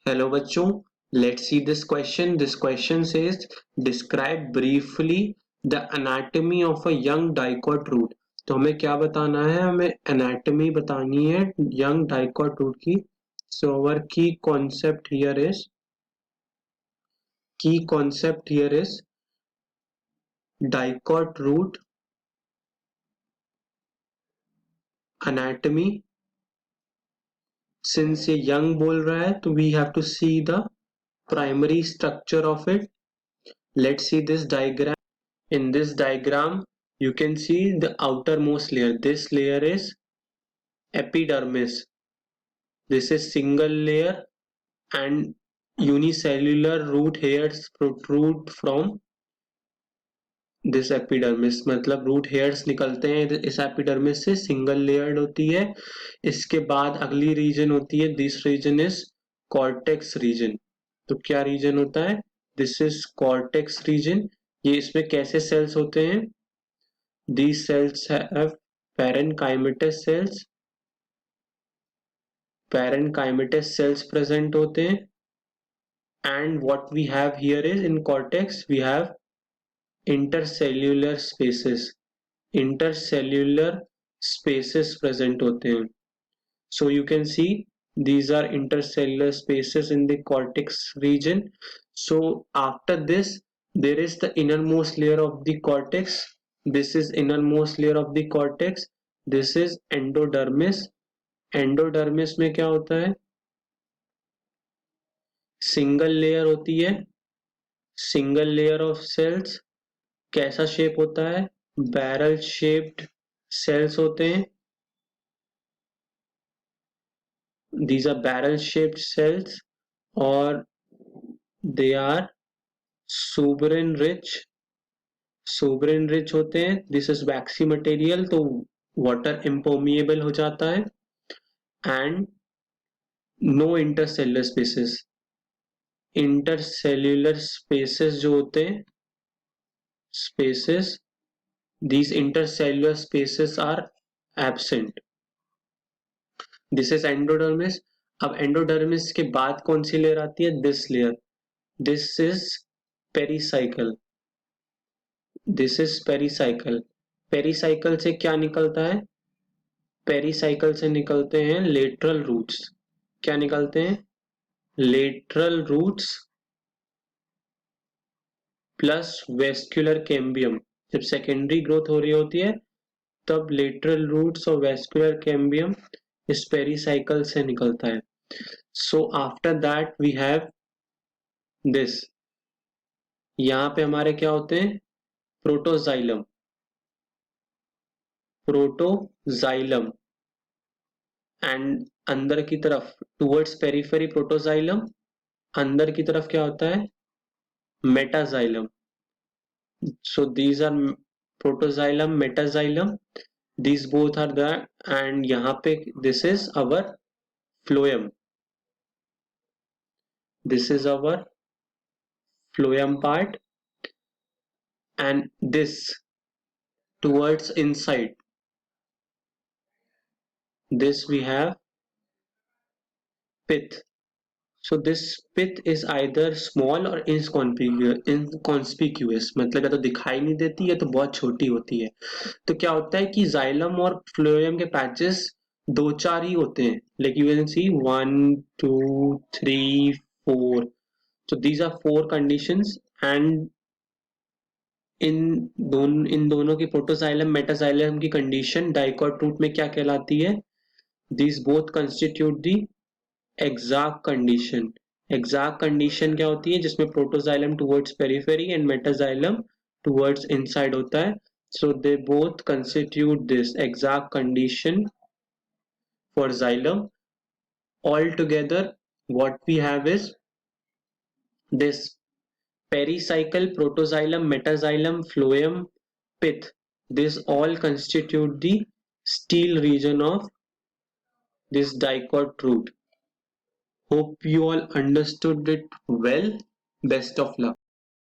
Hello बच्चों, let's see this question. This question says describe briefly the anatomy of a young dicot root. तो हमें क्या बताना है? हमें anatomy बतानी है young dicot root की. So our key concept here is dicot root anatomy. Since ये young बोल रहा है तो we have to see the primary structure of it. Let's see this diagram. In this diagram, you can see the outermost layer. This layer is epidermis. This is single layer and unicellular root hairs protrude from this epidermis. मतलब root hairs निकलते हैं इस epidermis से, single layered होती है. इसके बाद अगली region होती है, this region is cortex region. तो क्या region होता है? This is cortex region. ये इसमें कैसे cells होते हैं? These cells have parenchymatous cells. Parenchymatous cells present होते हैं. And what we have here is in cortex we have intercellular spaces. Intercellular spaces present होते हैं. So you can see these are intercellular spaces in the cortex region. So after this there is the innermost layer of the cortex. This is innermost layer of the cortex. This is endodermis. Endodermis में क्या होता है? Single layer होती है, single layer of sales. कैसा shape होता है? Barrel shaped cells होते हैं. these are barrel shaped cells और they are suberin rich होते हैं. this is waxy material तो water impermeable हो जाता है. and no intercellular spaces. intercellular spaces जो होते हैं, spaces, these intercellular spaces are absent. This is endodermis. अब endodermis के बाद कौन सी लेयर आती है? This layer. This is pericycle. This is pericycle. Pericycle से क्या निकलता है? Pericycle से निकलते हैं lateral roots. क्या निकलते हैं? Lateral roots plus vascular cambium. जब सेकेंडरी ग्रोथ हो रही होती है तब लेटरल रूट्स और वेस्कुलर कैम्बियम इस पेरिसाइकल से निकलता है. So after that we have this. यहाँ पे हमारे क्या होते हैं? प्रोटोजाइलम. प्रोटोजाइलम एंड अंदर की तरफ टुवर्ड्स पेरिफेरी प्रोटोजाइलम. अंदर की तरफ क्या होता है? Metaxylem. So these are protoxylem, metaxylem. These both are the, and यहाँ पे this is our phloem. This is our phloem part and this towards inside. This we have pith. So this pith is either small or inconspicuous. मतलब या तो दिखाई नहीं देती या तो बहुत छोटी होती है. तो क्या होता है कि जाइलम और फ्लोएम के पैचेस दो चार ही होते हैं. Like you can see 1 2 3 4. So these are four conditions and इन दोनों की प्रोटोजाइलम मेटाजाइलम की कंडीशन डाइकॉट रूट में क्या कहलाती है? These both constitute the exact condition. Exact condition क्या होती है? जिसमें protoxylem towards periphery and metaxylem towards inside होता है. So they both constitute this exact condition for xylem. Altogether what we have is this pericycle, protoxylem, metaxylem, phloem, pith. This all constitute the stele region of this dicot root. Hope you all understood it well. Best of luck.